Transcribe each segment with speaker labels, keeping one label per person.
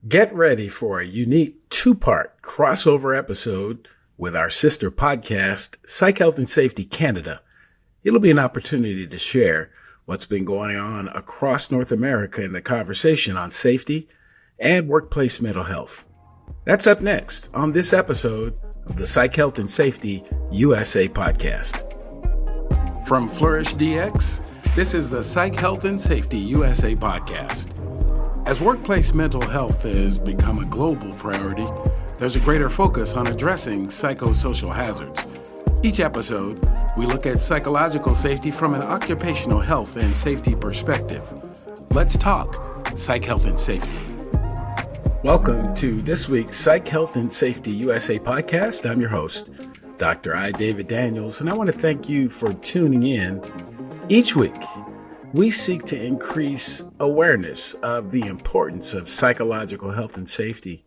Speaker 1: Get ready for a unique two-part crossover episode with our sister podcast, Psych, Health, and Safety Canada. It'll be an opportunity to share what's been going on across North America in the conversation on safety and workplace mental health. That's up next on this episode of the Psych, Health, and Safety USA podcast. From Flourish DX, this is the Psych, Health, and Safety USA podcast. As workplace mental health has become a global priority, there's a greater focus on addressing psychosocial hazards. Each episode, we look at psychological safety from an occupational health and safety perspective. Let's talk Psych, Health, and Safety. Welcome to this week's Psych, Health, and Safety USA podcast. I'm your host, Dr. I. David Daniels, and I want to thank you for tuning in. Each week, we seek to increase awareness of the importance of psychological health and safety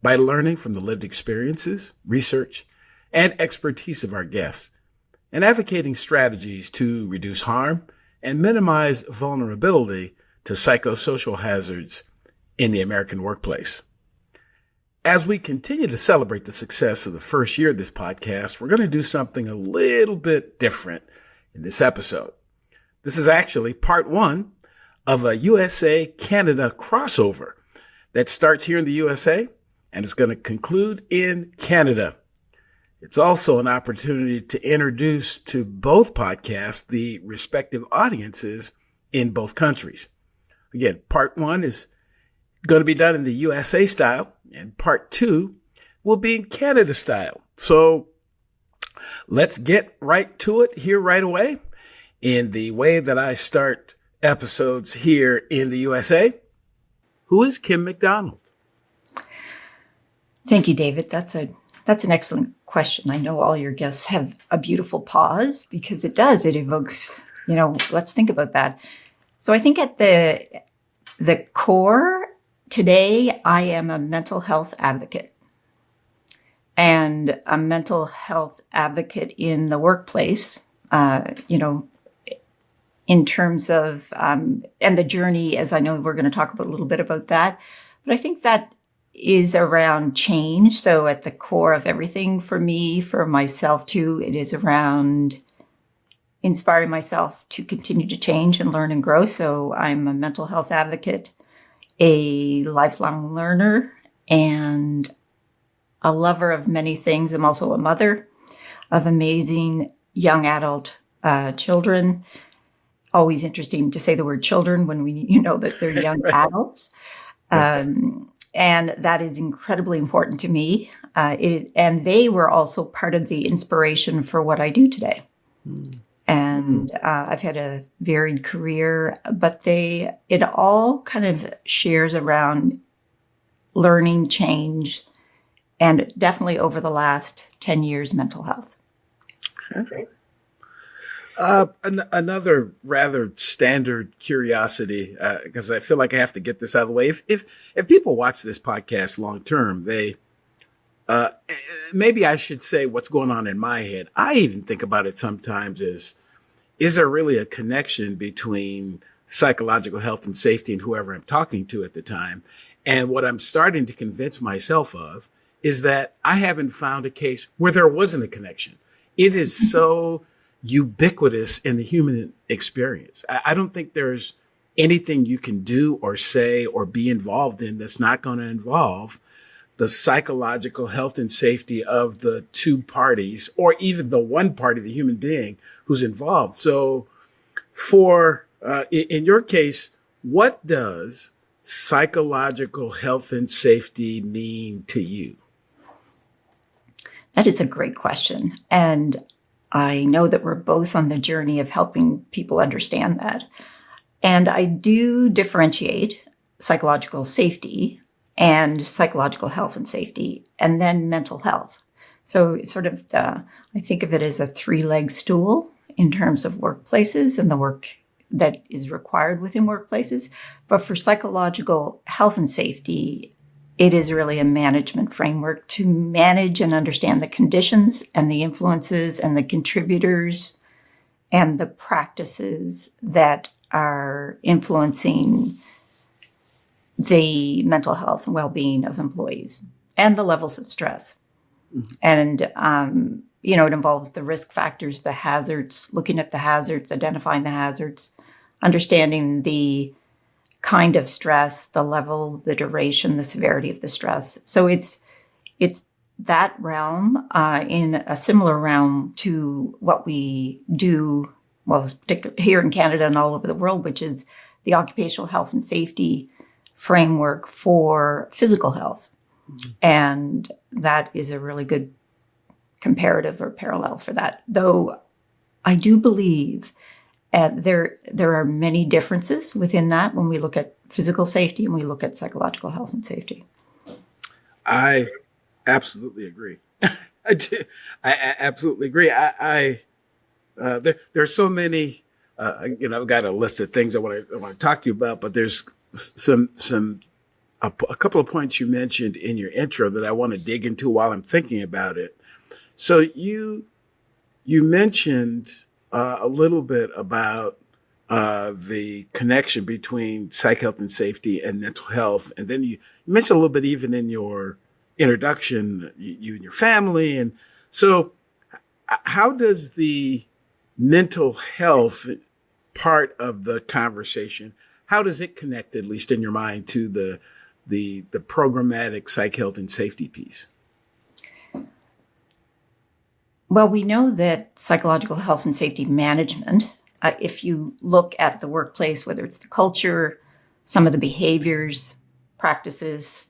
Speaker 1: by learning from the lived experiences, research, and expertise of our guests, and advocating strategies to reduce harm and minimize vulnerability to psychosocial hazards in the American workplace. As we continue to celebrate the success of the first year of this podcast, we're going to do something a little bit different in this episode. This is actually part one of a USA-Canada crossover that starts here in the USA and is going to conclude in Canada. It's also an opportunity to introduce to both podcasts the respective audiences in both countries. Again, part one is going to be done in the USA style, and part two will be in Canada style. So let's get right to it here right away. In the way that I start episodes here in the USA, who is Kim MacDonald?
Speaker 2: Thank you, David. That's an excellent question. I know all your guests have a beautiful pause because it evokes, let's think about that. So I think at the core today, I am a mental health advocate, and a mental health advocate in the workplace, in terms of, and the journey, as I know we're going to talk about a little bit about that, but I think that is around change. So at the core of everything for me, for myself too, it is around inspiring myself to continue to change and learn and grow. So I'm a mental health advocate, a lifelong learner, and a lover of many things. I'm also a mother of amazing young adult children. Always interesting to say the word children when we know that they're young adults. And that is incredibly important to me. And they were also part of the inspiration for what I do today. And I've had a varied career, but it all kind of shares around learning, change, and definitely over the last 10 years, mental health.
Speaker 1: Okay. Another rather standard curiosity, because I feel like I have to get this out of the way. If people watch this podcast long term, they maybe I should say what's going on in my head. I even think about it sometimes as, is there really a connection between psychological health and safety and whoever I'm talking to at the time? And what I'm starting to convince myself of is that I haven't found a case where there wasn't a connection. It is so ubiquitous in the human experience. I don't think there's anything you can do or say or be involved in that's not going to involve the psychological health and safety of the two parties, or even the one party, the human being who's involved. So in your case, what does psychological health and safety mean to you?
Speaker 2: That is a great question. And I know that we're both on the journey of helping people understand that. And I do differentiate psychological safety and psychological health and safety, and then mental health. So it's sort of, I think of it as a three-leg stool in terms of workplaces and the work that is required within workplaces. But for psychological health and safety, it is really a management framework to manage and understand the conditions and the influences and the contributors and the practices that are influencing the mental health and well-being of employees and the levels of stress. Mm-hmm. And, it involves the risk factors, the hazards, looking at the hazards, identifying the hazards, understanding the kind of stress, the level, the duration, the severity of the stress. So it's that realm in a similar realm to what we do, well, particularly here in Canada and all over the world, which is the occupational health and safety framework for physical health. Mm-hmm. And that is a really good comparative or parallel for that. Though I do believe there are many differences within that when we look at physical safety and we look at psychological health and safety.
Speaker 1: I absolutely agree. I do. I absolutely agree. There are so many. I've got a list of things I want to talk to you about, but there's a couple of points you mentioned in your intro that I want to dig into while I'm thinking about it. So you mentioned a little bit about the connection between psych health and safety and mental health, and then you mentioned a little bit even in your introduction, you and your family. And so how does the mental health part of the conversation, how does it connect, at least in your mind, to the programmatic psych health and safety piece?
Speaker 2: Well, we know that psychological health and safety management, if you look at the workplace, whether it's the culture, some of the behaviors, practices,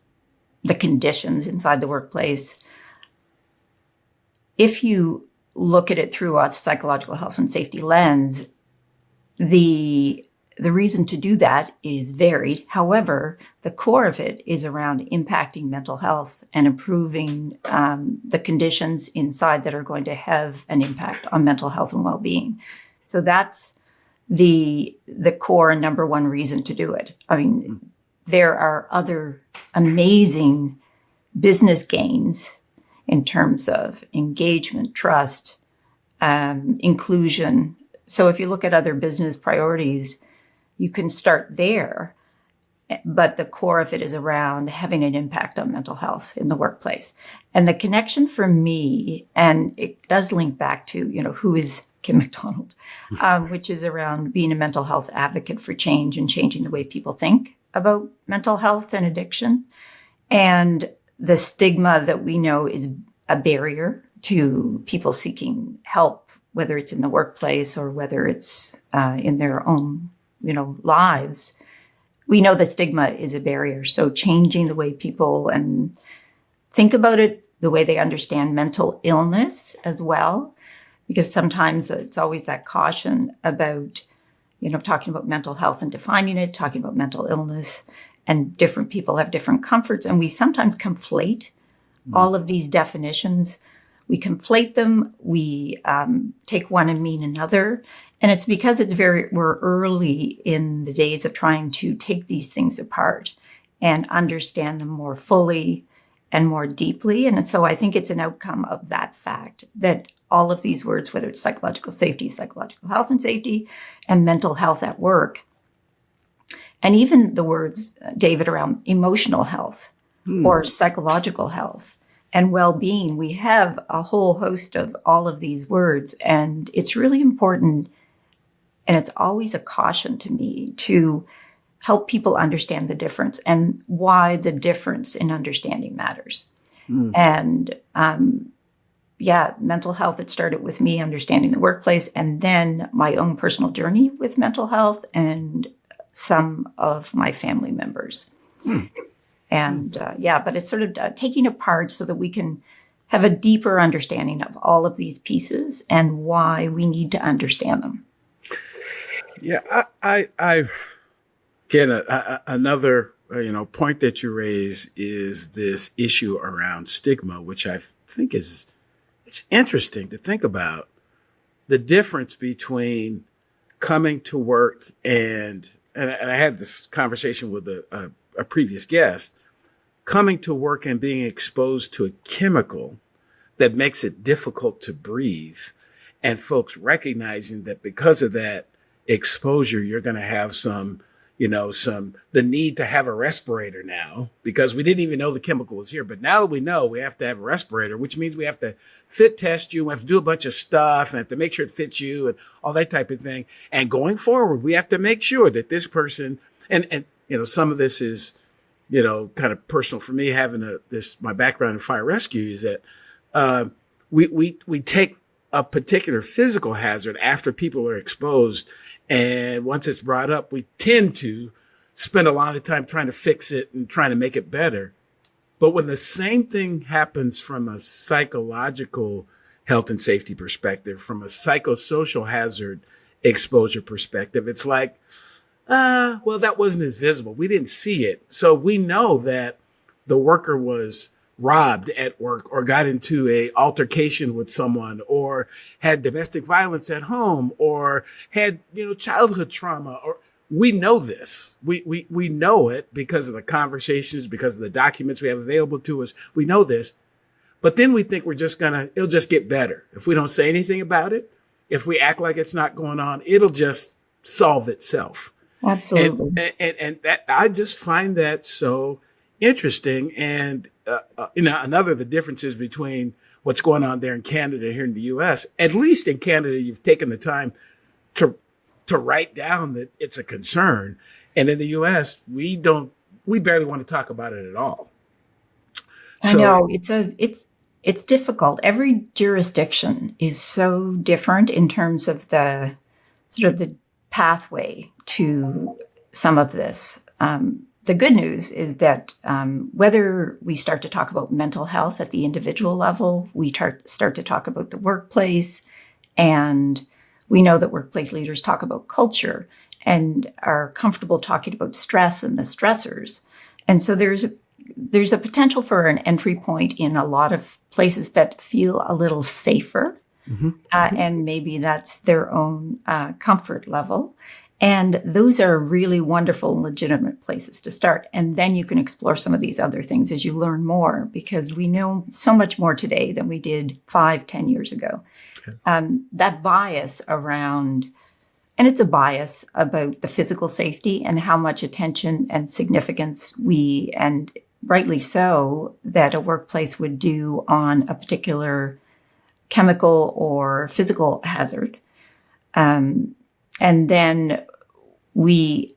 Speaker 2: the conditions inside the workplace, if you look at it through a psychological health and safety lens, the reason to do that is varied. However, the core of it is around impacting mental health and improving the conditions inside that are going to have an impact on mental health and well-being. So that's the core and number one reason to do it. I mean, there are other amazing business gains in terms of engagement, trust, inclusion. So if you look at other business priorities, you can start there, but the core of it is around having an impact on mental health in the workplace. And the connection for me, and it does link back to, who is Kim MacDonald, which is around being a mental health advocate for change and changing the way people think about mental health and addiction. And the stigma that we know is a barrier to people seeking help, whether it's in the workplace or whether it's in their own lives. We know that stigma is a barrier. So changing the way people and think about it, the way they understand mental illness as well, because sometimes it's always that caution about, talking about mental health and defining it, talking about mental illness, and different people have different comforts. And we sometimes conflate all of these definitions. We conflate them. We take one and mean another. And it's because we're early in the days of trying to take these things apart and understand them more fully and more deeply. And so I think it's an outcome of that fact that all of these words, whether it's psychological safety, psychological health and safety, and mental health at work, and even the words, David, around emotional health or psychological health and well-being, we have a whole host of all of these words. And it's really important, and it's always a caution to me to help people understand the difference and why the difference in understanding matters. And mental health, it started with me understanding the workplace and then my own personal journey with mental health and some of my family members. And but it's sort of taking apart so that we can have a deeper understanding of all of these pieces and why we need to understand them.
Speaker 1: Yeah, I again, another point that you raise is this issue around stigma, which I think it's interesting to think about the difference between coming to work and I had this conversation with a previous guest, coming to work and being exposed to a chemical that makes it difficult to breathe, and folks recognizing that because of that exposure, you're going to have some, the need to have a respirator now, because we didn't even know the chemical was here. But now that we know, we have to have a respirator, which means we have to fit test you. We have to do a bunch of stuff and have to make sure it fits you and all that type of thing. And going forward, we have to make sure that this person, and some of this is, kind of personal for me, having my background in fire rescue, is that we take a particular physical hazard after people are exposed. And once it's brought up, we tend to spend a lot of time trying to fix it and trying to make it better. But when the same thing happens from a psychological health and safety perspective, from a psychosocial hazard exposure perspective, it's like, well, that wasn't as visible. We didn't see it. So we know that the worker was robbed at work, or got into a altercation with someone, or had domestic violence at home, or had, childhood trauma. Or we know this. We know it because of the conversations, because of the documents we have available to us. We know this. But then we think it'll just get better. If we don't say anything about it, if we act like it's not going on, it'll just solve itself.
Speaker 2: Absolutely.
Speaker 1: And that, I just find that so interesting. And the differences between what's going on there in Canada, here in the U.S. At least in Canada, you've taken the time to write down that it's a concern, and in the U.S., we barely want to talk about it at all.
Speaker 2: I know it's difficult. Every jurisdiction is so different in terms of the sort of the pathway to some of this. The good news is that whether we start to talk about mental health at the individual level, we start to talk about the workplace, and we know that workplace leaders talk about culture and are comfortable talking about stress and the stressors. And so there's a potential for an entry point in a lot of places that feel a little safer, and maybe that's their own comfort level. And those are really wonderful and legitimate places to start. And then you can explore some of these other things as you learn more, because we know so much more today than we did 5-10 years ago. Okay. That bias around, and it's a bias about the physical safety and how much attention and significance and rightly so, that a workplace would do on a particular chemical or physical hazard. And then we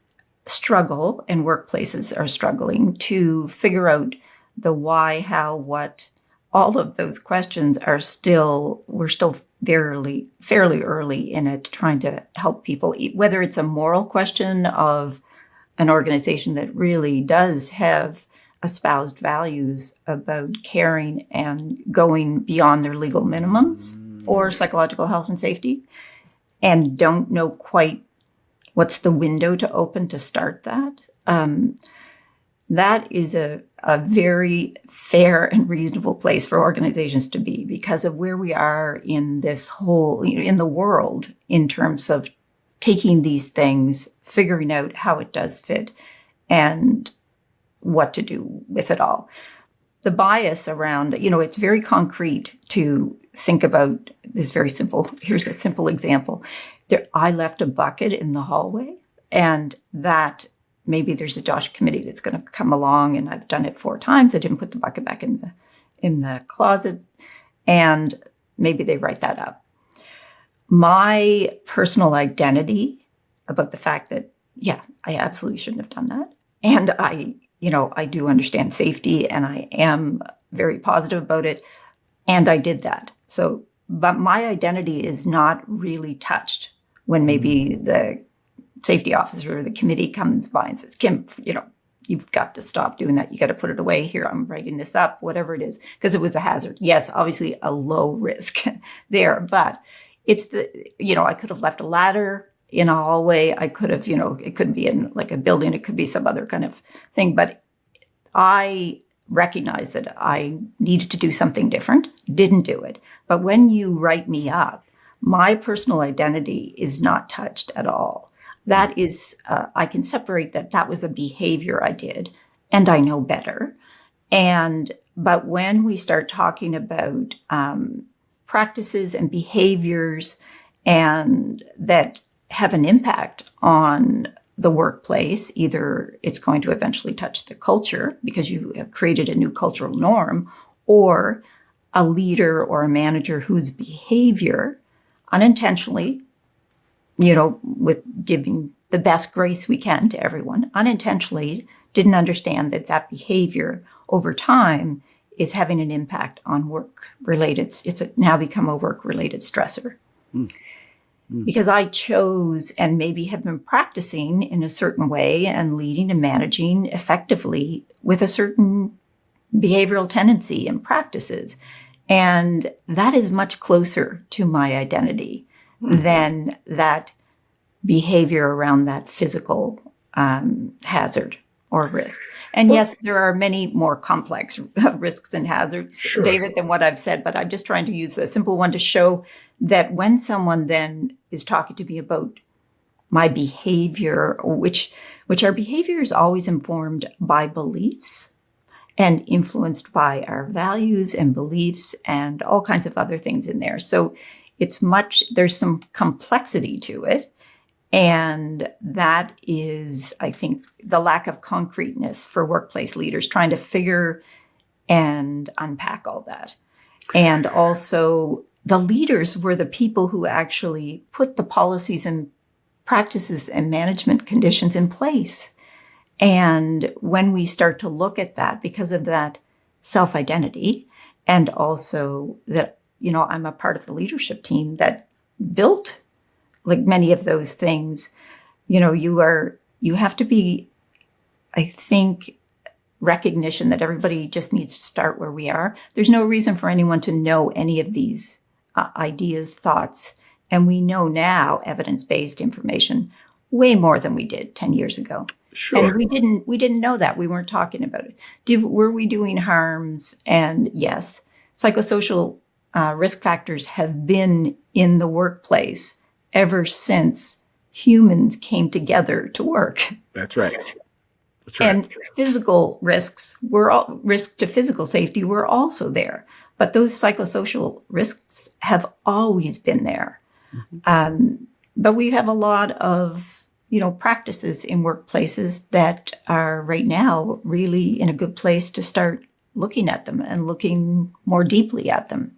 Speaker 2: struggle, and workplaces are struggling to figure out the why, how, what. All of those questions we're still fairly early in it, trying to help people, whether it's a moral question of an organization that really does have espoused values about caring and going beyond their legal minimums for psychological health and safety, and don't know quite what's the window to open to start that. That is a very fair and reasonable place for organizations to be, because of where we are in this whole, in the world, in terms of taking these things, figuring out how it does fit, and what to do with it all. The bias around, it's very concrete to think about this very simple. Here's a simple example. I left a bucket in the hallway, and that maybe there's a Josh committee that's going to come along, and I've done it 4 times. I didn't put the bucket back in the closet, and maybe they write that up. My personal identity about the fact that, yeah, I absolutely shouldn't have done that. And I do understand safety, and I am very positive about it. And I did that. So, but my identity is not really touched when maybe the safety officer or the committee comes by and says, Kim, you've got to stop doing that. You got to put it away. Here, I'm writing this up, whatever it is, because it was a hazard. Yes, obviously a low risk there, but it's I could have left a ladder in a hallway. I could have, it could be in like a building. It could be some other kind of thing. But I recognized that I needed to do something different, didn't do it. But when you write me up, my personal identity is not touched at all. That is, I can separate that was a behavior I did, and I know better. But when we start talking about practices and behaviors and that have an impact on the workplace. Either it's going to eventually touch the culture because you have created a new cultural norm, or a leader or a manager whose behavior unintentionally, with giving the best grace we can to everyone, unintentionally didn't understand that behavior over time is having an impact on work-related. It's now become a work-related stressor. Because I chose and maybe have been practicing in a certain way and leading and managing effectively with a certain behavioral tendency and practices. And that is much closer to my identity than that behavior around that physical hazard or risk. And yes, there are many more complex risks and hazards, sure, David, than what I've said, but I'm just trying to use a simple one to show that when someone then is talking to me about my behavior, which our behavior is always informed by beliefs and influenced by our values and beliefs and all kinds of other things in there. So there's some complexity to it. And that is, I think, the lack of concreteness for workplace leaders trying to figure and unpack all that. And also, the leaders were the people who actually put the policies and practices and management conditions in place. And when we start to look at that, because of that self-identity, and also that, I'm a part of the leadership team that built like many of those things, you have to be, I think, recognition that everybody just needs to start where we are. There's no reason for anyone to know any of these ideas, thoughts. And we know now evidence-based information way more than we did 10 years ago. Sure. And we didn't know that. We weren't talking about it. Were we doing harms? And yes, psychosocial risk factors have been in the workplace ever since humans came together to work.
Speaker 1: That's right.
Speaker 2: And physical risks risk to physical safety were also there. But those psychosocial risks have always been there. Mm-hmm. But we have a lot of, practices in workplaces that are right now really in a good place to start looking at them and looking more deeply at them.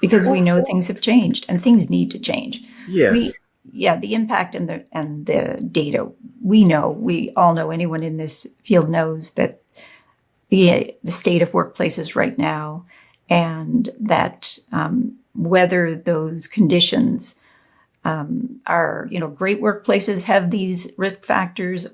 Speaker 2: Because we know things have changed and things need to change.
Speaker 1: Yes.
Speaker 2: The impact and the data, we all know, anyone in this field knows that the state of workplaces right now, and that whether those conditions are, great workplaces have these risk factors,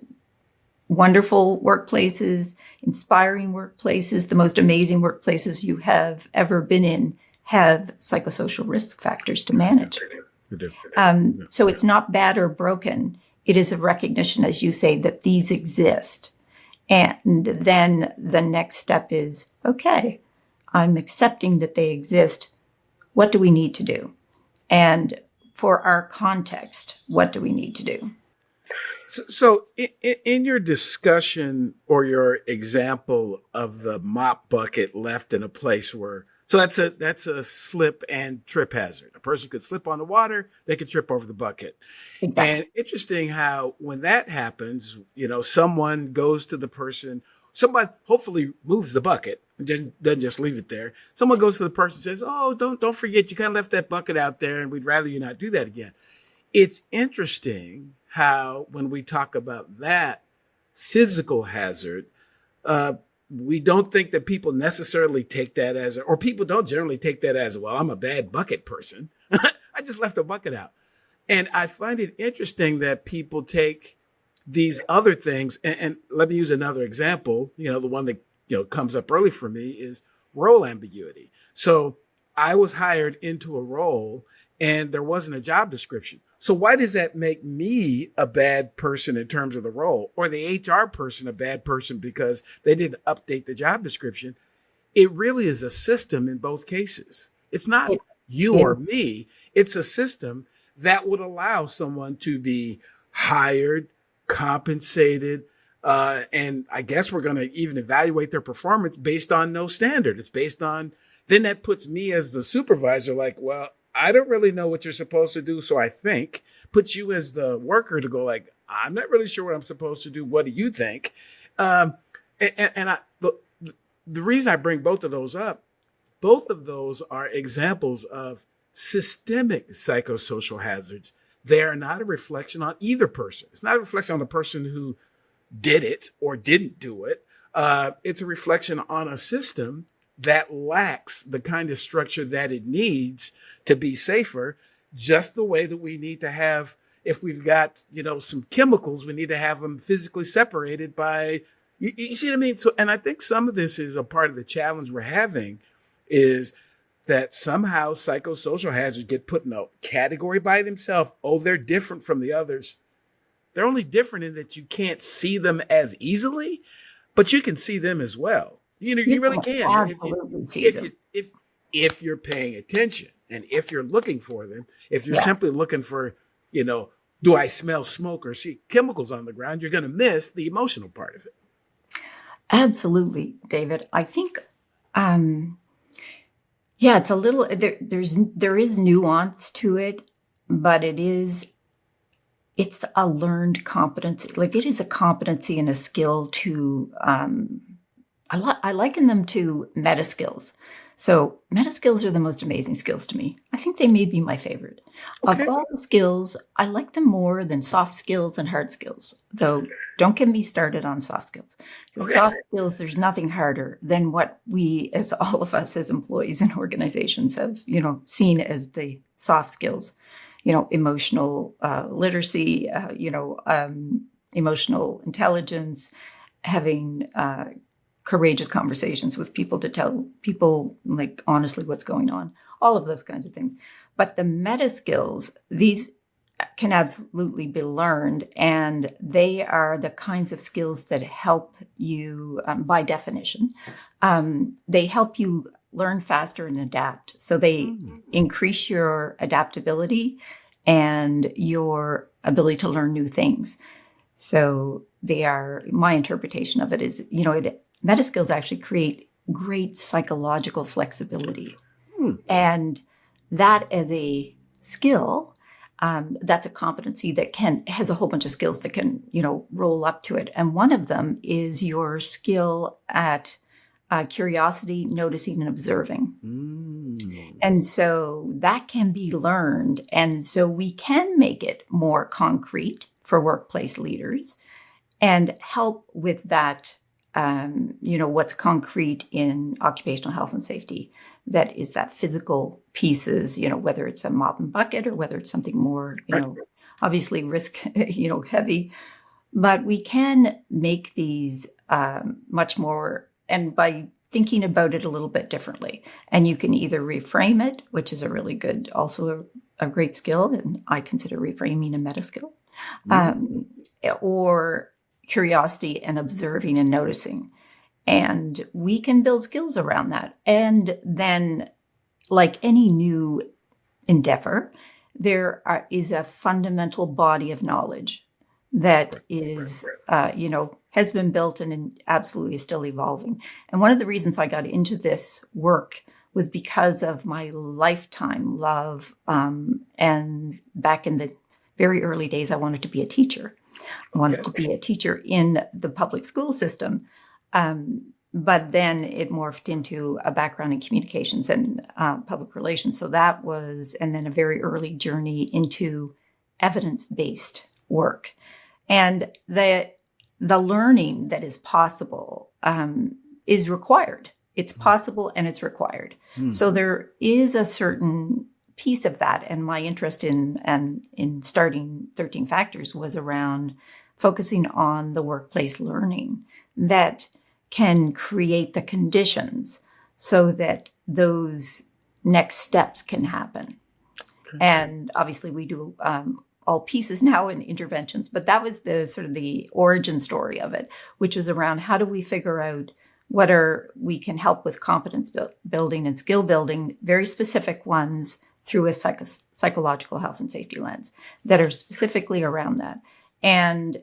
Speaker 2: wonderful workplaces, inspiring workplaces, the most amazing workplaces you have ever been in have psychosocial risk factors to manage. So it's not bad or broken. It is a recognition, as you say, that these exist. And then the next step is, okay, I'm accepting that they exist. What do we need to do? And for our context, what do we need to do?
Speaker 1: So in your discussion or your example of the mop bucket left in a place where, so that's a slip and trip hazard. A person could slip on the water, they could trip over the bucket. Exactly. And interesting how when that happens, someone goes to the person, someone hopefully moves the bucket and doesn't just leave it there. Someone goes to the person and says, oh, don't forget, you kind of left that bucket out there and we'd rather you not do that again. It's interesting how when we talk about that physical hazard, we don't think that people necessarily take that as, or people don't generally take that as, well, I'm a bad bucket person. I just left a bucket out. And I find it interesting that people take these other things, and let me use another example. The one that, comes up early for me is role ambiguity. So I was hired into a role and there wasn't a job description. So why does that make me a bad person in terms of the role, or the HR person a bad person because they didn't update the job description? It really is a system in both cases. It's not you or me. It's a system that would allow someone to be hired, compensated, and I guess we're going to even evaluate their performance based on no standard. It's based on, then that puts me as the supervisor like, well, I don't really know what you're supposed to do, so I think, puts you as the worker to go like, I'm not really sure what I'm supposed to do. What do you think? Um, the reason I bring both of those up, both of those are examples of systemic psychosocial hazards. They are not a reflection on either person. It's not a reflection on the person who did it or didn't do it. It's a reflection on a system that lacks the kind of structure that it needs to be safer, just the way that we need to have, if we've got, some chemicals, we need to have them physically separated by, you see what I mean? So, and I think some of this is a part of the challenge we're having is that somehow psychosocial hazards get put in a category by themselves. Oh, they're different from the others. They're only different in that you can't see them as easily, but you can see them as well. You really can.
Speaker 2: Absolutely see them.
Speaker 1: If you're paying attention and if you're looking for them, if you're simply looking for, do I smell smoke or see chemicals on the ground, you're going to miss the emotional part of it.
Speaker 2: Absolutely, David. I think, it's a little, there is nuance to it, but it's a learned competency. Like it is a competency and a skill to, I liken them to meta skills. So meta skills are the most amazing skills to me. I think they may be my favorite.
Speaker 1: Okay.
Speaker 2: Of all the skills, I like them more than soft skills and hard skills, though don't get me started on soft skills. Because soft skills, there's nothing harder than what we, as all of us as employees and organizations have, seen as the soft skills, emotional literacy, emotional intelligence, having courageous conversations with people to tell people like honestly what's going on, all of those kinds of things. But the meta skills, these can absolutely be learned, and they are the kinds of skills that help you, by definition, they help you learn faster and adapt. So they increase your adaptability and your ability to learn new things. So they are, my interpretation of it is, meta skills actually create great psychological flexibility. And that as a skill, that's a competency that has a whole bunch of skills that can, roll up to it. And one of them is your skill at curiosity, noticing, and observing. And so that can be learned. And so we can make it more concrete for workplace leaders and help with that, what's concrete in occupational health and safety. That is that physical pieces, whether it's a mop and bucket or whether it's something more, obviously risk, heavy. But we can make these much more, and by thinking about it a little bit differently. And you can either reframe it, which is a really good, also a great skill, and I consider reframing a meta skill, or curiosity and observing and noticing. And we can build skills around that. And then, like any new endeavor, there is a fundamental body of knowledge that is, has been built and absolutely is still evolving. And one of the reasons I got into this work was because of my lifetime love. And back in the very early days, I wanted to be a teacher. I wanted to be a teacher in the public school system. But then it morphed into a background in communications and public relations. So that was, and then a very early journey into evidence-based work. And the learning that is possible is required. It's possible and it's required. So there is a certain piece of that. And my interest in starting 13 Factors was around focusing on the workplace learning that can create the conditions so that those next steps can happen. And obviously we do all pieces now in interventions, but that was the sort of the origin story of it, which is around how do we figure out we can help with competence building and skill building, very specific ones through a psychological health and safety lens that are specifically around that. And,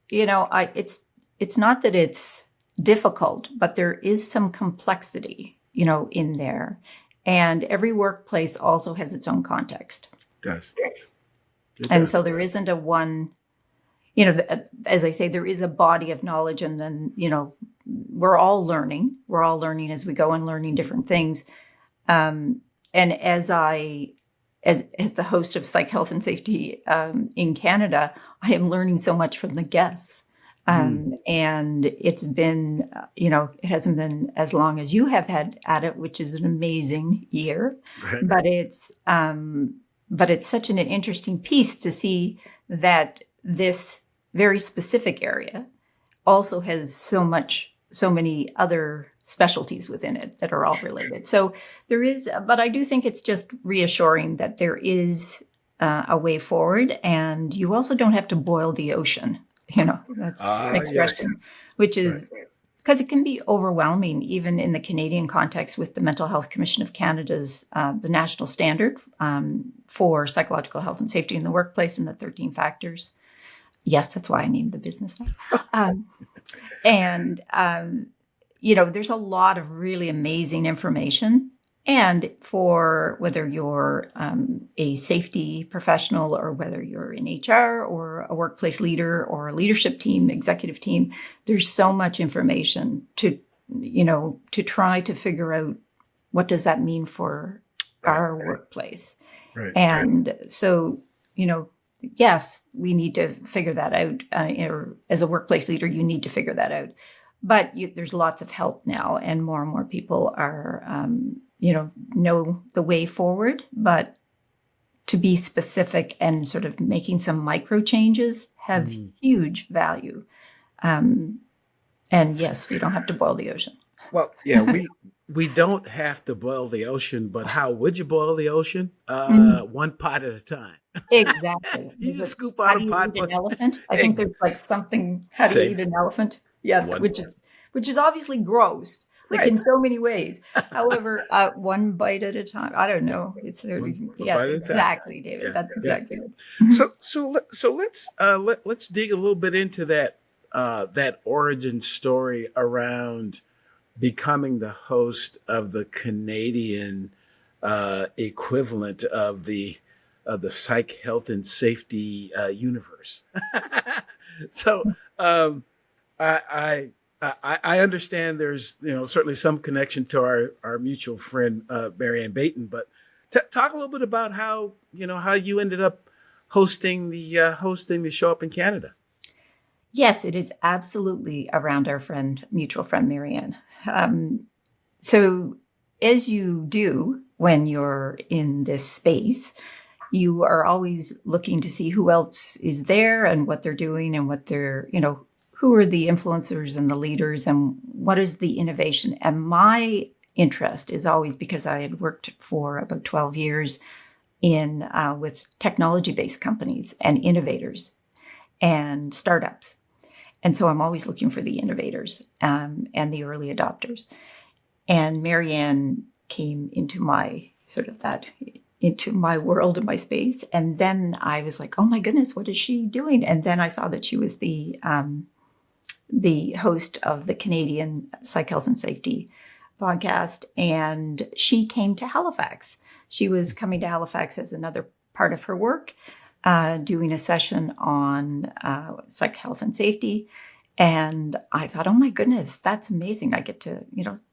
Speaker 2: it's not that it's difficult, but there is some complexity, in there. And every workplace also has its own context.
Speaker 1: It does.
Speaker 2: And so there isn't a one, as I say, there is a body of knowledge, and then, we're all learning. We're all learning as we go and learning different things. And as the host of Psych, Health and Safety in Canada, I am learning so much from the guests. And it's been, it hasn't been as long as you have had at it, which is an amazing year.
Speaker 1: Right.
Speaker 2: But it's such an interesting piece to see that this very specific area also has so many other specialties within it that are all related. So there is, but I do think it's just reassuring that there is a way forward, and you also don't have to boil the ocean. That's an expression, yes. Which is because it can be overwhelming, even in the Canadian context, with the Mental Health Commission of Canada's the national standard for psychological health and safety in the workplace and the 13 factors. Yes, that's why I named the business that. There's a lot of really amazing information. And for whether you're a safety professional or whether you're in HR or a workplace leader or a leadership team, executive team, there's so much information to try to figure out what does that mean for our workplace. Right. And so, yes, we need to figure that out. As a workplace leader, you need to figure that out. But there's lots of help now, and more people are, know the way forward. But to be specific and sort of making some micro changes have huge value. And yes, we don't have to boil the ocean.
Speaker 1: Well, yeah, we don't have to boil the ocean, but how would you boil the ocean? One pot at a time.
Speaker 2: Exactly.
Speaker 1: You just scoop out a pot.
Speaker 2: An elephant. I think there's like something. How do you eat an elephant? Yeah, which is obviously gross, in so many ways. However, one bite at a time. I don't know. It's yes, exactly, David. Yeah, that's exactly it.
Speaker 1: So let's dig a little bit into that origin story around becoming the host of the Canadian equivalent of the Psych, Health and Safety universe. So I understand there's certainly some connection to our mutual friend Mary Ann Bayton, but talk a little bit about how you ended up hosting the show up in Canada.
Speaker 2: Yes, it is absolutely around our mutual friend Mary Ann. So as you do when you're in this space, you are always looking to see who else is there and what they're doing and what they're, who are the influencers and the leaders and what is the innovation. And my interest is always because I had worked for about 12 years with technology-based companies and innovators and startups. And so I'm always looking for the innovators and the early adopters. And Mary Ann came into my into my world and my space. And then I was like, oh my goodness, what is she doing? And then I saw that she was the host of the Canadian Psych, Health and Safety podcast. And she came to Halifax. She was coming to Halifax as another part of her work, doing a session on psych health and safety. And I thought, oh my goodness, that's amazing. I get to,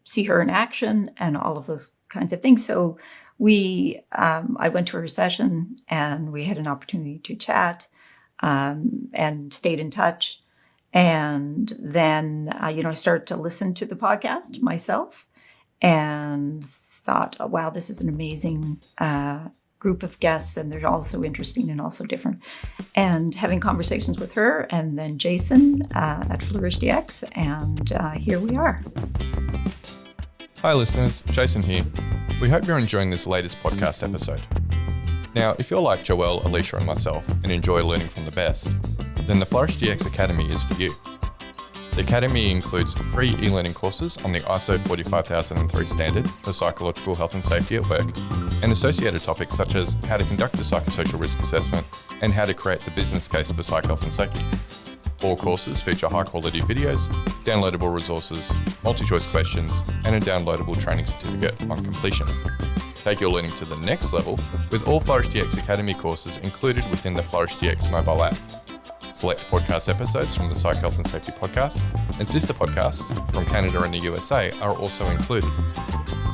Speaker 2: see her in action and all of those kinds of things. So I went to her session and we had an opportunity to chat and stayed in touch. And then, I started to listen to the podcast myself and thought, oh, wow, this is an amazing group of guests, and they're all so interesting and also different. And having conversations with her and then Jason at Flourish DX, and here we are.
Speaker 3: Hi listeners, Jason here. We hope you're enjoying this latest podcast episode. Now, if you're like Joelle, Alicia and myself and enjoy learning from the best, then the Flourish DX Academy is for you. The Academy includes free e-learning courses on the ISO 45003 standard for psychological health and safety at work, and associated topics such as how to conduct a psychosocial risk assessment and how to create the business case for psych health and safety. All courses feature high-quality videos, downloadable resources, multi-choice questions, and a downloadable training certificate on completion. Take your learning to the next level with all Flourish DX Academy courses included within the Flourish DX mobile app. Select podcast episodes from the Psych Health and Safety podcast and sister podcasts from Canada and the USA are also included.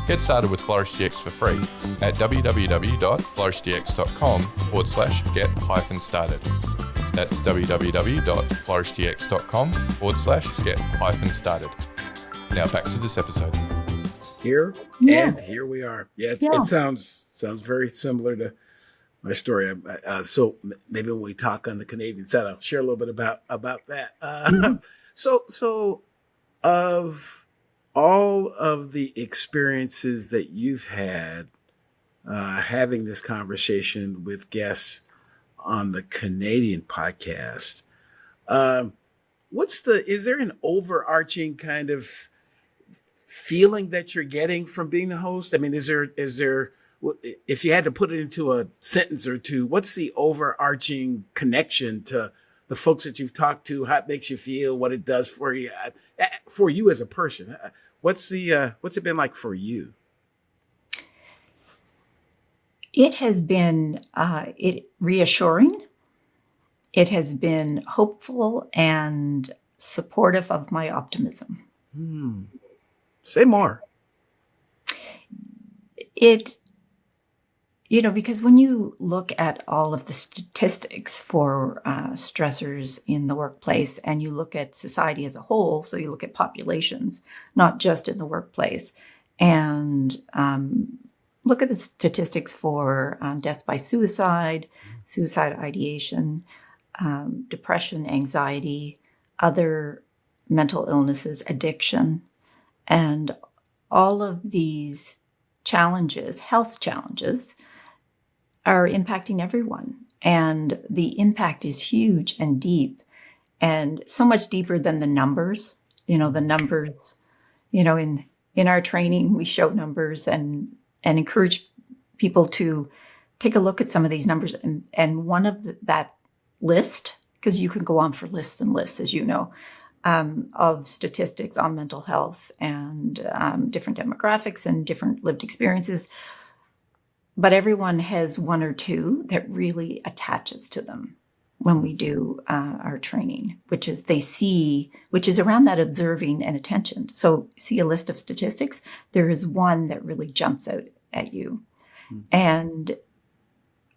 Speaker 3: Get started with FlourishDX for free at www.flourishdx.com/get-started. That's www.flourishdx.com/get-started. Now back to this episode.
Speaker 1: Here we are. It sounds very similar to my story. So maybe when we talk on the Canadian side, I'll share a little bit about that. So of all of the experiences that you've had having this conversation with guests on the Canadian podcast, is there an overarching kind of feeling that you're getting from being the host? I mean, is there, if you had to put it into a sentence or two, what's the overarching connection to the folks that you've talked to, how it makes you feel, what it does for you as a person? What's it been like for you?
Speaker 2: It has been reassuring. It has been hopeful and supportive of my optimism.
Speaker 1: Say more.
Speaker 2: Because when you look at all of the statistics for stressors in the workplace and you look at society as a whole, so you look at populations, not just in the workplace, and look at the statistics for deaths by suicide, suicide ideation, depression, anxiety, other mental illnesses, addiction, and all of these challenges, health challenges, are impacting everyone. And the impact is huge and deep, and so much deeper than the numbers. The numbers, in our training, we show numbers and encourage people to take a look at some of these numbers. And one of that list, because you can go on for lists and lists, as you know, of statistics on mental health and different demographics and different lived experiences. But everyone has one or two that really attaches to them when we do our training, which is around that observing and attention. So see a list of statistics, there is one that really jumps out at you. Mm-hmm. And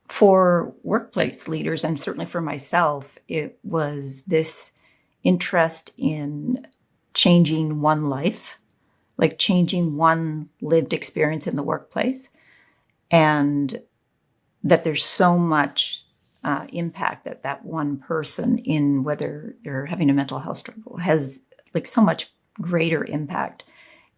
Speaker 2: for workplace leaders, and certainly for myself, it was this interest in changing one life, like changing one lived experience in the workplace, and that there's so much impact that one person, in whether they're having a mental health struggle, has like so much greater impact.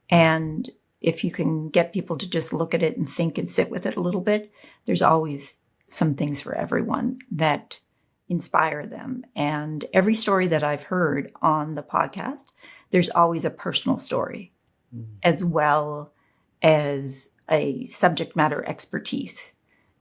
Speaker 2: And if you can get people to just look at it and think and sit with it a little bit, there's always some things for everyone that inspire them. And every story that I've heard on the podcast, there's always a personal story, as well as a subject matter expertise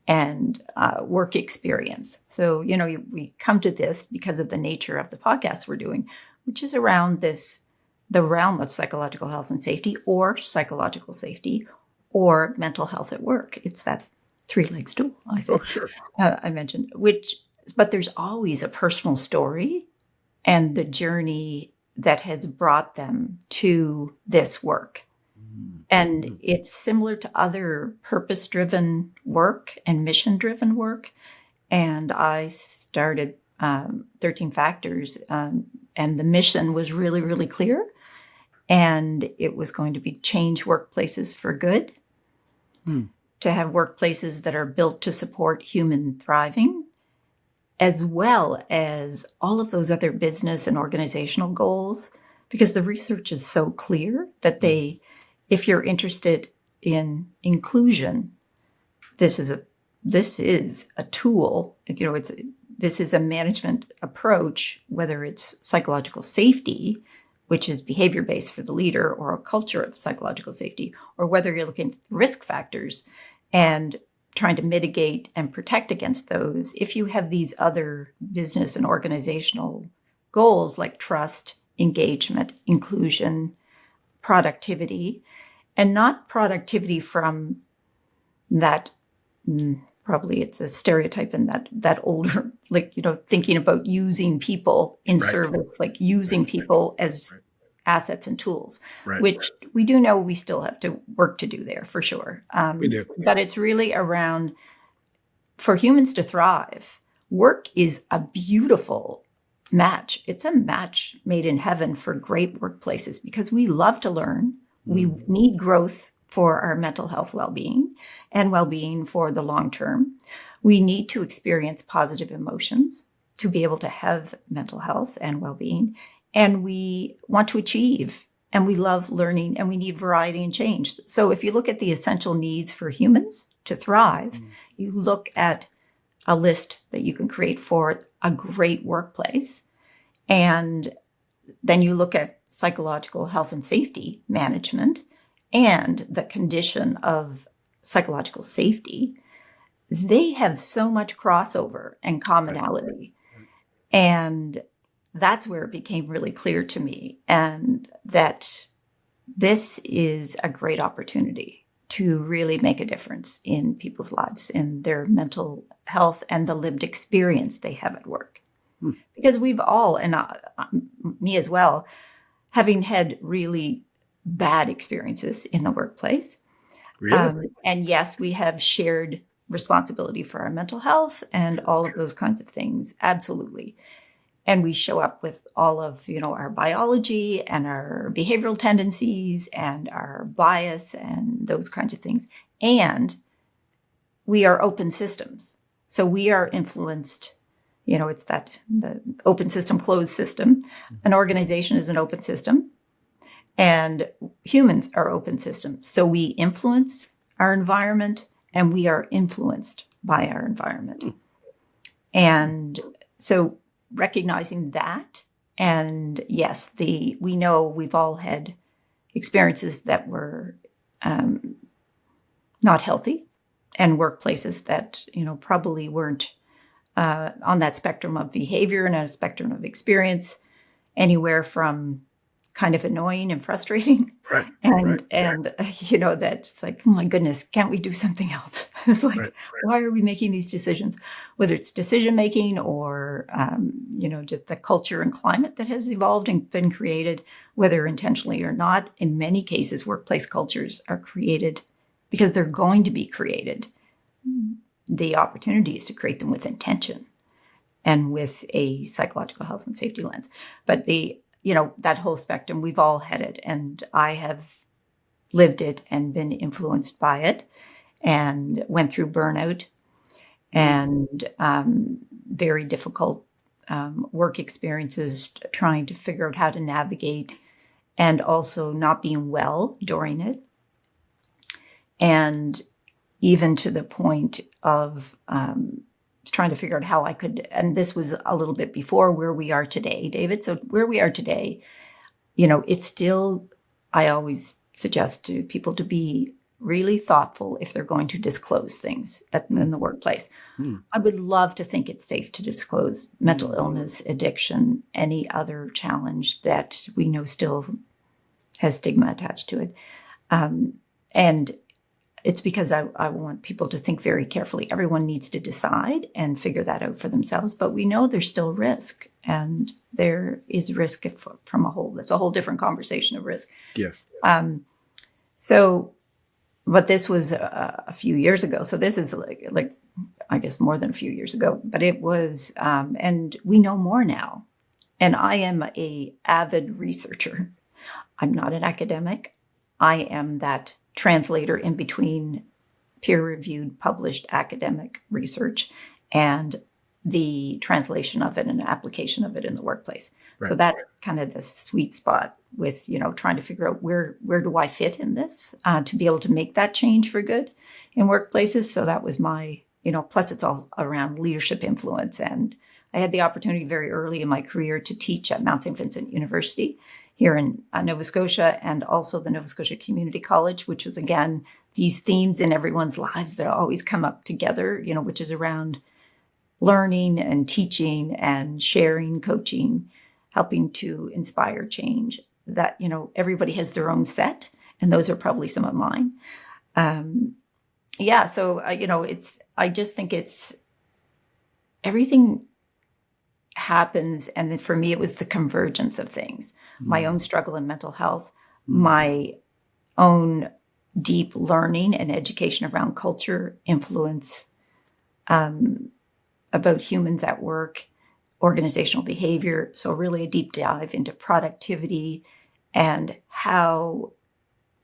Speaker 2: and work experience. So, we come to this because of the nature of the podcast we're doing, which is around the realm of psychological health and safety, or psychological safety, or mental health at work. It's that three-legged stool, I said.
Speaker 1: Oh, sure.
Speaker 2: I mentioned, but there's always a personal story and the journey that has brought them to this work. And it's similar to other purpose-driven work and mission-driven work. And I started 13 Factors, and the mission was really, really clear. And it was going to be change workplaces for good, to have workplaces that are built to support human thriving, as well as all of those other business and organizational goals, because the research is so clear that if you're interested in inclusion, this is a tool. This is a management approach, whether it's psychological safety, which is behavior-based for the leader, or a culture of psychological safety, or whether you're looking at risk factors and trying to mitigate and protect against those. If you have these other business and organizational goals like trust, engagement, inclusion, productivity, and not productivity from that probably it's a stereotype in that older, like, thinking about using people in service, like using people as assets and tools, which we do know we still have to work to do there for sure.
Speaker 1: We do.
Speaker 2: But it's really around, for humans to thrive, work is a beautiful match. It's a match made in heaven for great workplaces because we love to learn. We need growth for our mental health well-being and well-being for the long term. We need to experience positive emotions to be able to have mental health and well-being. And we want to achieve, and we love learning, and we need variety and change. So if you look at the essential needs for humans to thrive, you look at a list that you can create for a great workplace. And then you look at psychological health and safety management and the condition of psychological safety. They have so much crossover and commonality. And that's where it became really clear to me, and that this is a great opportunity to really make a difference in people's lives, in their mental health and the lived experience they have at work. Because we've all, and me as well, having had really bad experiences in the workplace.
Speaker 1: Really?
Speaker 2: And yes, we have shared responsibility for our mental health and all of those kinds of things. Absolutely. And we show up with all of, our biology and our behavioral tendencies and our bias and those kinds of things. And we are open systems. So we are influenced, it's the open system, closed system. An organization is an open system, and humans are open systems. So we influence our environment, and we are influenced by our environment. And so recognizing that, and yes, we know we've all had experiences that were not healthy, and workplaces that probably weren't on that spectrum of behavior and a spectrum of experience, anywhere from kind of annoying and frustrating, and that's like, oh my goodness, can't we do something else? It's like, why are we making these decisions? Whether it's decision making or just the culture and climate that has evolved and been created, whether intentionally or not. In many cases, workplace cultures are created because they're going to be created. The opportunity is to create them with intention and with a psychological health and safety lens. But that whole spectrum, we've all had it, and I have lived it and been influenced by it, and went through burnout and very difficult work experiences, trying to figure out how to navigate, and also not being well during it. And even to the point of trying to figure out how I could, and this was a little bit before where we are today, David. So where we are today, it's still, I always suggest to people to be really thoughtful if they're going to disclose things in the workplace. I would love to think it's safe to disclose mental illness, addiction, any other challenge that we know still has stigma attached to it. And it's because I want people to think very carefully. Everyone needs to decide and figure that out for themselves. But we know there's still risk, and there is risk from that's a whole different conversation of risk.
Speaker 1: Yes.
Speaker 2: But this was a few years ago. So this is like I guess more than a few years ago. But it was, and we know more now. And I am a avid researcher. I'm not an academic. I am that translator in between peer-reviewed, published academic research and the translation of it and application of it in the workplace. So that's kind of the sweet spot with, trying to figure out where do I fit in this to be able to make that change for good in workplaces. So that was my, plus it's all around leadership influence. And I had the opportunity very early in my career to teach at Mount St. Vincent University here in Nova Scotia, and also the Nova Scotia Community College, which was, again, these themes in everyone's lives that always come up together, which is around learning and teaching and sharing, coaching, helping to inspire change. That, everybody has their own set, and those are probably some of mine. Yeah. So, I just think everything happens. And then for me, it was the convergence of things, my own struggle in mental health, my own deep learning and education around culture, influence, about humans at work, organizational behavior. So really a deep dive into productivity and how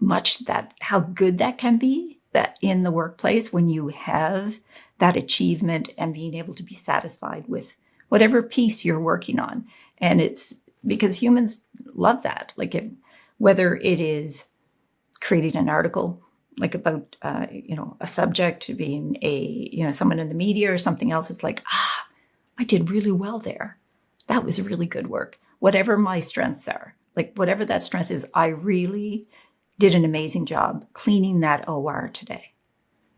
Speaker 2: good that can be, that in the workplace when you have that achievement and being able to be satisfied with whatever piece you're working on. And it's because humans love that. Like whether it is creating an article like about, a subject being someone in the media or something else, it's like, I did really well there. That was really good work. Whatever my strengths are, like whatever that strength is, I really did an amazing job cleaning that OR today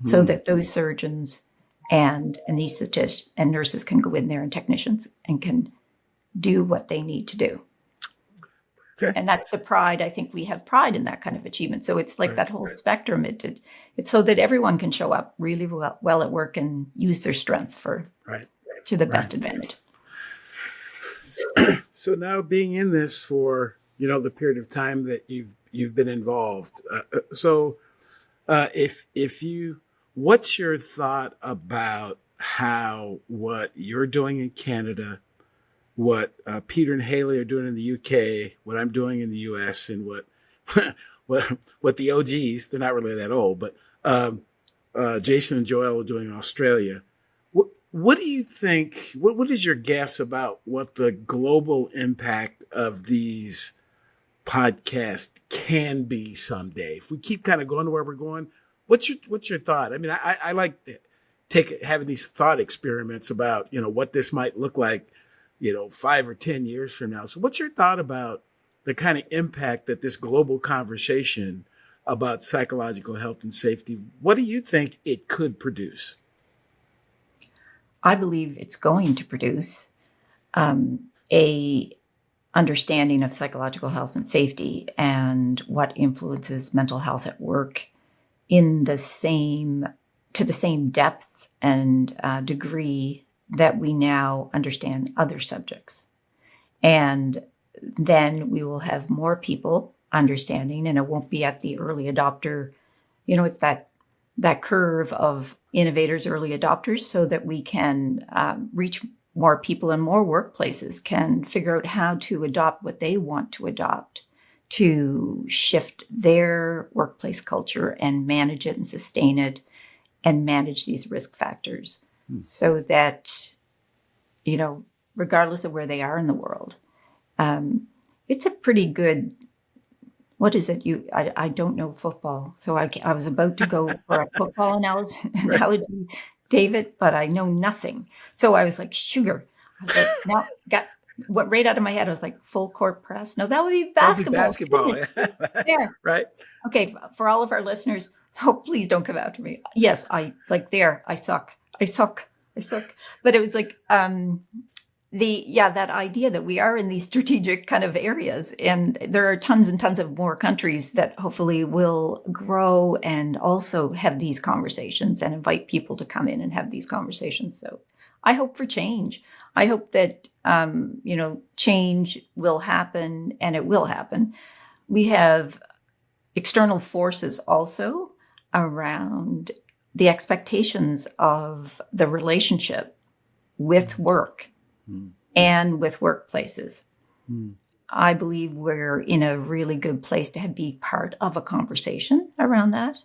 Speaker 2: so that those surgeons and anesthetists and nurses can go in there and technicians and can do what they need to do.
Speaker 1: Okay.
Speaker 2: And that's the pride. I think we have pride in that kind of achievement. So it's like that whole spectrum. It's so that everyone can show up really well at work and use their strengths to the best advantage.
Speaker 1: So now being in this for, the period of time that you've been involved. What's your thought about how what you're doing in Canada, what Peter and Haley are doing in the UK, what I'm doing in the US, and what the OGs, they're not really that old, but Jason and Joelle are doing in Australia. What do you think, what is your guess about what the global impact of these podcasts can be someday? If we keep kind of going to where we're going, what's your thought? I mean, I like having these thought experiments about, what this might look like, 5 or 10 years from now. So what's your thought about the kind of impact that this global conversation about psychological health and safety, what do you think it could produce?
Speaker 2: I believe it's going to produce a understanding of psychological health and safety and what influences mental health at work to the same depth and degree that we now understand other subjects. And then we will have more people understanding, and it won't be at the early adopter. It's that curve of innovators, early adopters, so that we can reach more people, and more workplaces can figure out how to adopt what they want to adopt to shift their workplace culture and manage it and sustain it and manage these risk factors so that, regardless of where they are in the world, it's a pretty good, what is it? I don't know football. So I was about to go for a football analogy, David, but I know nothing. So I was like, sugar. I was like, now got what right out of my head. I was like, full court press. No, that would be basketball.
Speaker 1: Yeah. Right.
Speaker 2: Okay. For all of our listeners, please don't come after me. Yes. I suck. But it was like, that idea that we are in these strategic kind of areas, and there are tons and tons of more countries that hopefully will grow and also have these conversations and invite people to come in and have these conversations. So I hope for change. I hope that, change will happen, and it will happen. We have external forces also around the expectations of the relationship with work and with workplaces. I believe we're in a really good place to be part of a conversation around that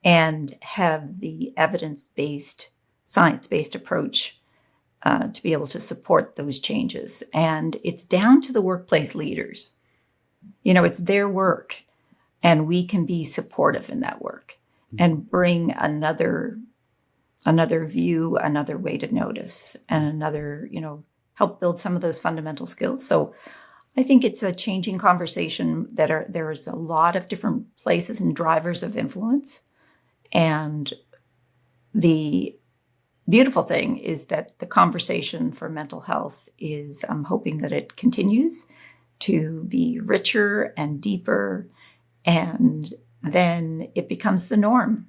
Speaker 2: and have the evidence-based, science-based approach to be able to support those changes. And it's down to the workplace leaders. It's their work, and we can be supportive in that work and bring another view, another way to notice, and another, help build some of those fundamental skills. So I think it's a changing conversation there is a lot of different places and drivers of influence. And the beautiful thing is that the conversation for mental health is, I'm hoping that it continues to be richer and deeper, and then it becomes the norm.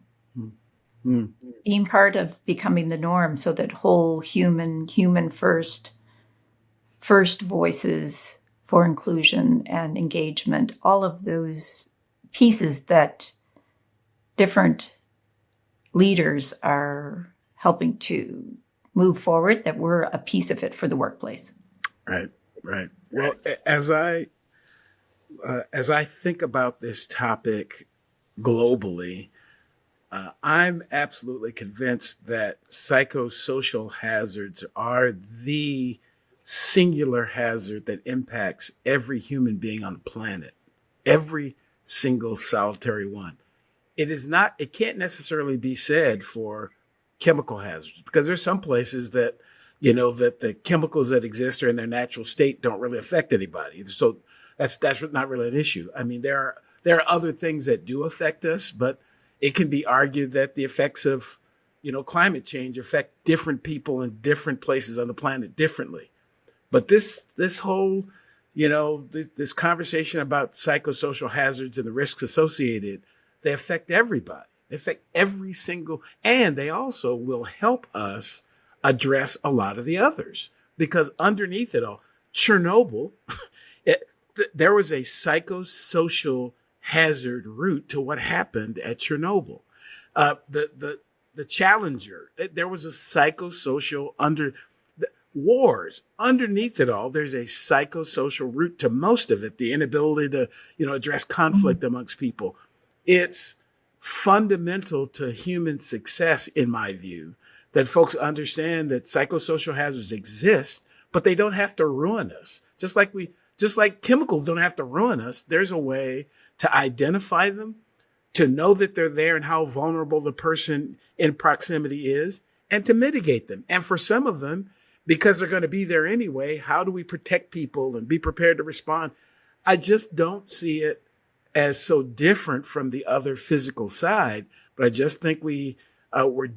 Speaker 1: Mm.
Speaker 2: being part of becoming the norm, so that whole human first voices for inclusion and engagement, all of those pieces that different leaders are helping to move forward, that we're a piece of it for the workplace.
Speaker 1: Right, right. Well, as I think about this topic globally, I'm absolutely convinced that psychosocial hazards are the singular hazard that impacts every human being on the planet, every single solitary one. It can't necessarily be said for chemical hazards, because there's some places that, that the chemicals that exist are in their natural state don't really affect anybody. So that's not really an issue. I mean, there are other things that do affect us, but it can be argued that the effects of, climate change affect different people in different places on the planet differently. But this whole, this conversation about psychosocial hazards and the risks associated, they affect everybody. They affect every single, and they also will help us address a lot of the others, because underneath it all, Chernobyl, there was a psychosocial hazard root to what happened at Chernobyl. The Challenger, there was a psychosocial wars underneath it all. There's a psychosocial root to most of it. The inability to, address conflict amongst people. It's fundamental to human success, in my view, that folks understand that psychosocial hazards exist, but they don't have to ruin us. Just like chemicals don't have to ruin us, there's a way to identify them, to know that they're there and how vulnerable the person in proximity is, and to mitigate them. And for some of them, because they're going to be there anyway, how do we protect people and be prepared to respond? I just don't see it as so different from the other physical side, but I just think we're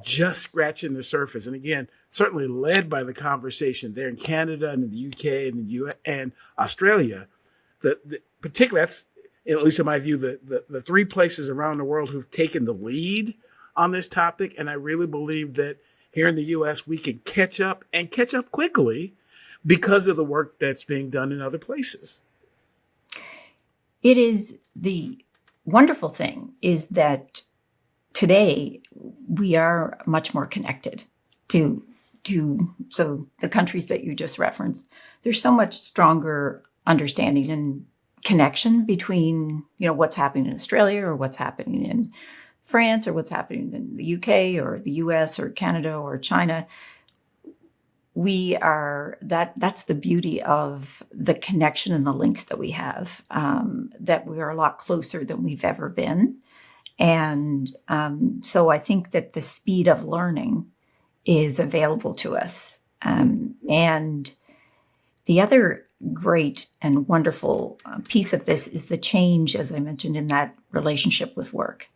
Speaker 1: just scratching the surface. And again, certainly led by the conversation there in Canada and in the UK and in the US and Australia, particularly that's, at least in my view, the three places around the world who've taken the lead on this topic. And I really believe that here in the US, we can catch up quickly because of the work that's being done in other places.
Speaker 2: It is the wonderful thing is that today we are much more connected to so the countries that you just referenced. There's so much stronger understanding and connection between, what's happening in Australia or what's happening in France or what's happening in the UK or the US or Canada or China. That's the beauty of the connection and the links that we have, that we are a lot closer than we've ever been. And so I think that the speed of learning is available to us. And the other great and wonderful piece of this is the change, as I mentioned, in that relationship with work.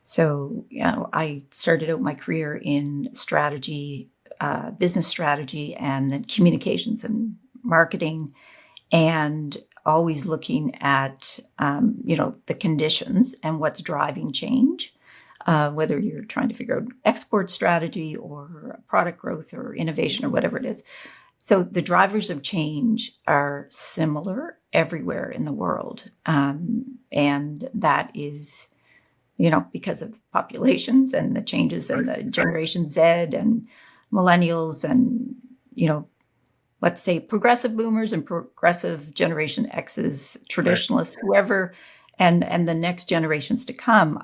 Speaker 2: So, I started out my career in strategy, business strategy, and then communications and marketing, and always looking at, the conditions and what's driving change, whether you're trying to figure out export strategy or product growth or innovation or whatever it is. So the drivers of change are similar everywhere in the world. And that is, because of populations and the changes in the Generation Z and millennials and, let's say progressive boomers and progressive Generation X's, traditionalists, whoever, and the next generations to come.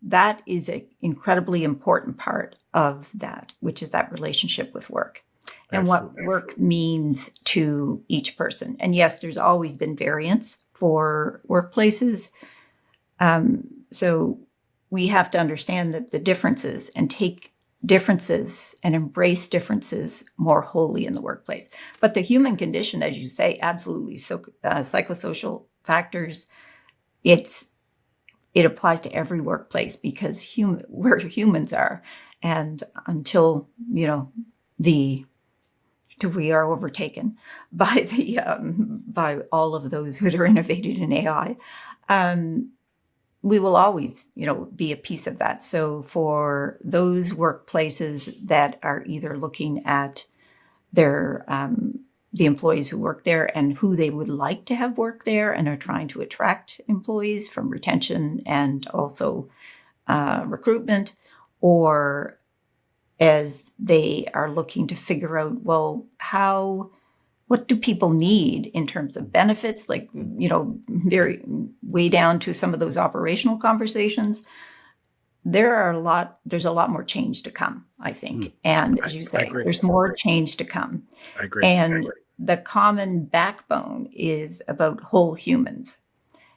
Speaker 2: That is an incredibly important part of that, which is that relationship with work. And what work means to each person. And yes, there's always been variance for workplaces. So we have to understand that the differences and take differences and embrace differences more wholly in the workplace. But the human condition, as you say, absolutely. So psychosocial factors, it applies to every workplace because where humans are. And until, we are overtaken by by all of those that are innovated in AI. we will always, be a piece of that. So for those workplaces that are either looking at their the employees who work there and who they would like to have work there and are trying to attract employees from retention and also recruitment, or as they are looking to figure out, well, what do people need in terms of benefits, like, very way down to some of those operational conversations. There's a lot more change to come, I think. And as you say, there's more change to come.
Speaker 1: I agree.
Speaker 2: And the common backbone is about whole humans,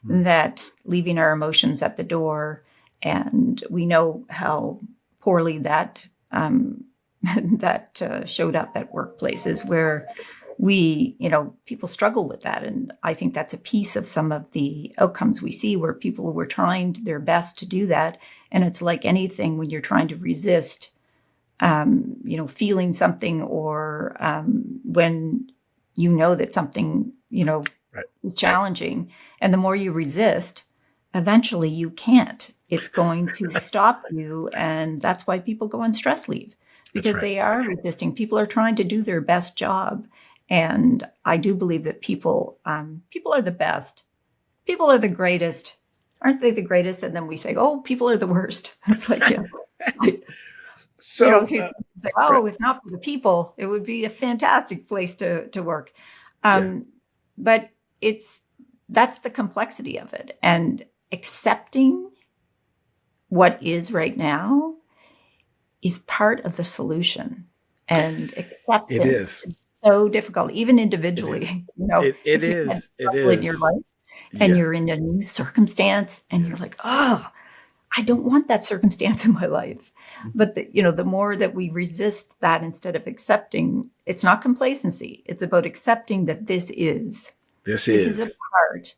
Speaker 2: that leaving our emotions at the door. And we know how poorly that showed up at workplaces where people struggle with that. And I think that's a piece of some of the outcomes we see where people were trying their best to do that. And it's like anything when you're trying to resist, feeling something, or when you know that something, is challenging. And the more you resist, eventually you can't. It's going to stop you. And that's why people go on stress leave, because they are resisting. People are trying to do their best job. And I do believe that people are the best. People are the greatest. Aren't they the greatest? And then we say, oh, people are the worst. It's like,
Speaker 1: So,
Speaker 2: people say, oh, if not for the people, it would be a fantastic place to work. But that's the complexity of it. And accepting what is right now is part of the solution. And acceptance is so difficult, even individually.
Speaker 1: It is
Speaker 2: in your life, and you're in a new circumstance, and you're like, oh, I don't want that circumstance in my life. But the more that we resist that instead of accepting, it's not complacency. It's about accepting that this is a part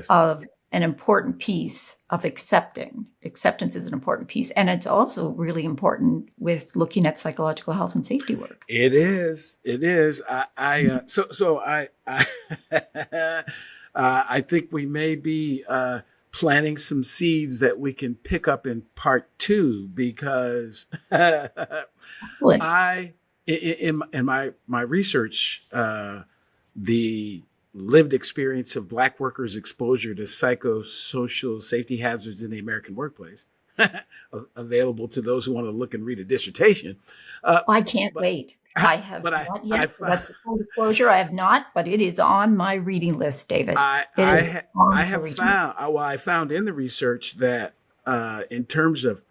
Speaker 2: of an important piece of accepting. Acceptance is an important piece. And it's also really important with looking at psychological health and safety work.
Speaker 1: It is. I think we may be planting some seeds that we can pick up in part 2, because in my research, the lived experience of Black workers' exposure to psychosocial safety hazards in the American workplace, available to those who want to look and read a dissertation.
Speaker 2: I can't wait. I have not yet. That's the full disclosure. I have not, but it is on my reading list, David. I found in the research that in terms of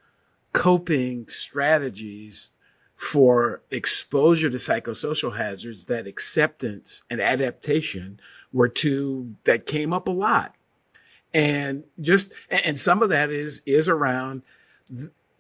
Speaker 2: coping strategies for exposure to psychosocial hazards, that acceptance and adaptation were two that came up a lot. And some of that is around,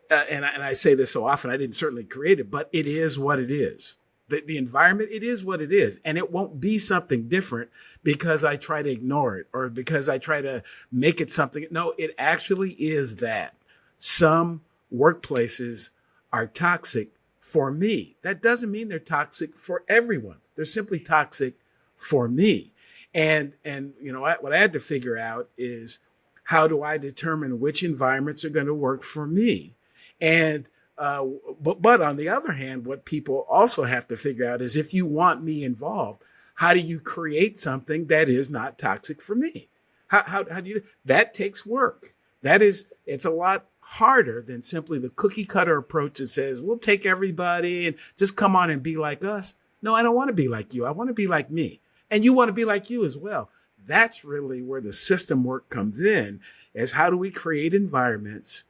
Speaker 2: and I say this so often, I didn't certainly create it, but it is what it is. The environment, it is what it is. And it won't be something different because I try to ignore it or because I try to make it something. No, it actually is that. Some workplaces are toxic for me. That doesn't mean they're toxic for everyone. They're simply toxic for me. And what I had to figure out is, how do I determine which environments are going to work for me? And but on the other hand, what people also have to figure out is, if you want me involved, how do you create something that is not toxic for me? How do you? That takes work. It's a lot harder than simply the cookie cutter approach that says, we'll take everybody and just come on and be like us. No, I don't want to be like you. I want to be like me. And you want to be like you as well. That's really where the system work comes in, is how do we create environments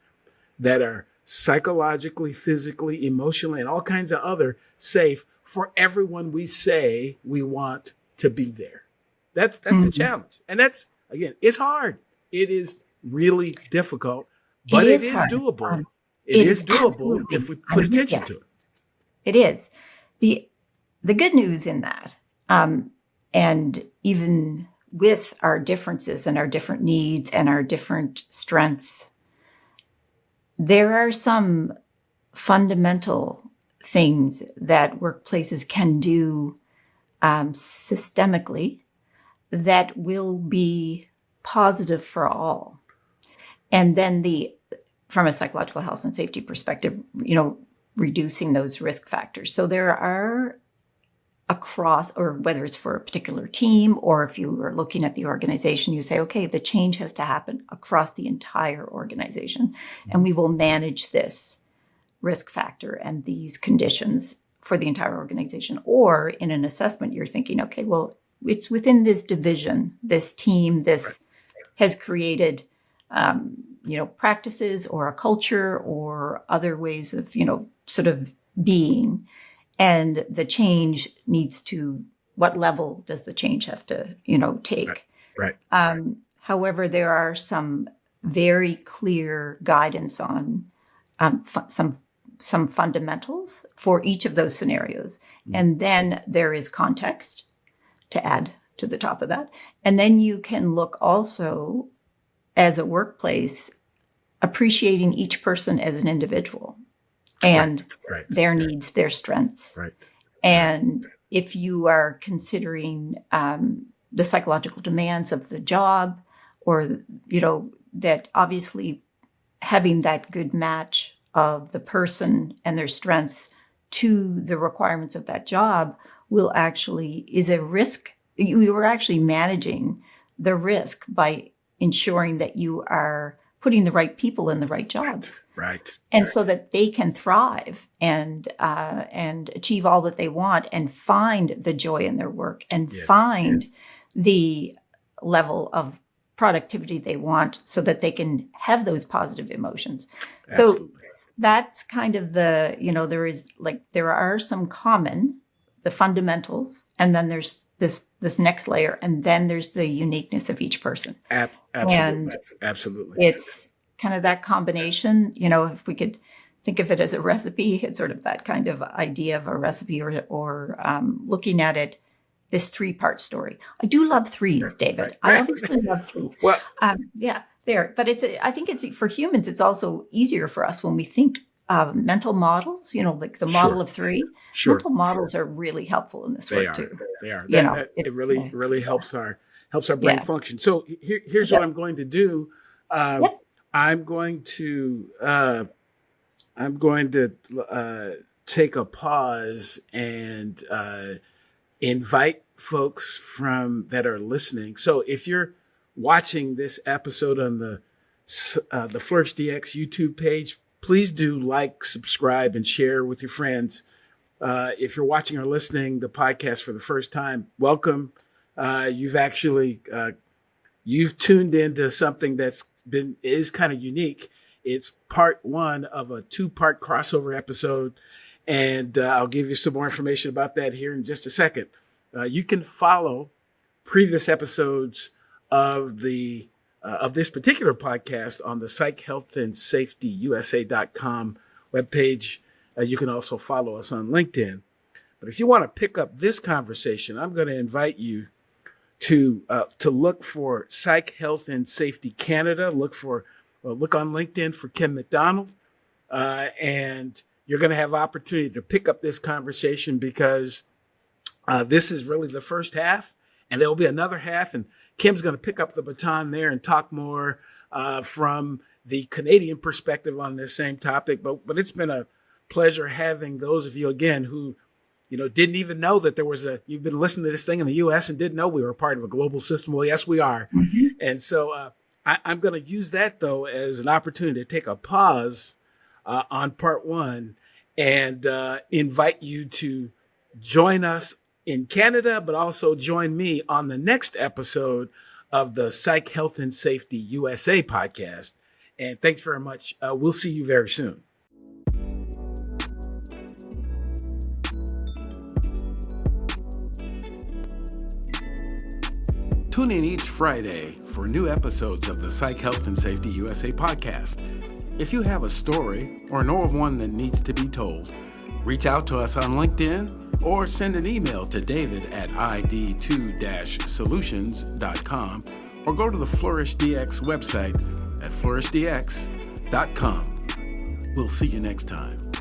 Speaker 2: that are psychologically, physically, emotionally, and all kinds of other safe for everyone we say we want to be there. That's the challenge. And that's, again, it's hard. It is really difficult, but it is doable. It is doable if we put attention to it. It is. The good news in that, and even with our differences and our different needs and our different strengths, there are some fundamental things that workplaces can do systemically that will be positive for all. And then from a psychological health and safety perspective, reducing those risk factors. So there are across, or whether it's for a particular team, or if you are looking at the organization, you say, okay, the change has to happen across the entire organization, and we will manage this risk factor and these conditions for the entire organization. Or in an assessment, you're thinking, okay, well, it's within this division, this team, this has created, practices or a culture or other ways of, sort of being. And the change what level does the change have to, take?
Speaker 1: Right.
Speaker 2: However, there are some very clear guidance on some fundamentals for each of those scenarios. And then there is context to add to the top of that. And then you can look also as a workplace, appreciating each person as an individual and their needs, their strengths.
Speaker 1: Right.
Speaker 2: And if you are considering the psychological demands of the job, or, that obviously having that good match of the person and their strengths to the requirements of that job is a risk. You are actually managing the risk by ensuring that you are putting the right people in the right jobs.
Speaker 1: Right.
Speaker 2: And so that they can thrive and achieve all that they want and find the joy in their work and find the level of productivity they want so that they can have those positive emotions. Absolutely. So that's kind of there are some common, the fundamentals, and then there's this next layer, and then there's the uniqueness of each person.
Speaker 1: Absolutely.
Speaker 2: And
Speaker 1: absolutely.
Speaker 2: It's kind of that combination, if we could think of it as a recipe, it's sort of that kind of idea of a recipe or looking at it, this 3-part story. I do love threes, David. I obviously love threes.
Speaker 1: Well,
Speaker 2: but I think it's for humans, it's also easier for us when we think mental models, like the model of 3.
Speaker 1: Sure.
Speaker 2: Mental models are really helpful in this work too.
Speaker 1: They are. It really helps our brain function. So here's what I'm going to do. I'm going to take a pause and invite folks that are listening. So if you're watching this episode on the Flourish DX YouTube page, please do like, subscribe, and share with your friends. If you're watching or listening the podcast for the first time, welcome. You've tuned into something is kind of unique. It's part 1 of a 2-part crossover episode, and I'll give you some more information about that here in just a second. You can follow previous episodes of this particular podcast on the Psych Health and Safety USA.com webpage. You can also follow us on LinkedIn. But if you want to pick up this conversation, I'm going to invite you to look for Psych Health and Safety Canada. Look on LinkedIn for Kim MacDonald, and you're going to have opportunity to pick up this conversation because this is really the first half, and there will be another half, and Kim's going to pick up the baton there and talk more from the Canadian perspective on this same topic. But it's been a pleasure having those of you again who didn't even know that you've been listening to this thing in the U.S. and didn't know we were part of a global system. Well, yes, we are. Mm-hmm. And so I'm going to use that, though, as an opportunity to take a pause on part 1 and invite you to join us in Canada, but also join me on the next episode of the Psych Health and Safety USA podcast. And thanks very much. We'll see you very soon. Tune in each Friday for new episodes of the Psych Health and Safety USA podcast. If you have a story or know of one that needs to be told, reach out to us on LinkedIn or send an email to david@id2-solutions.com or go to the Flourish DX website at flourishdx.com. We'll see you next time.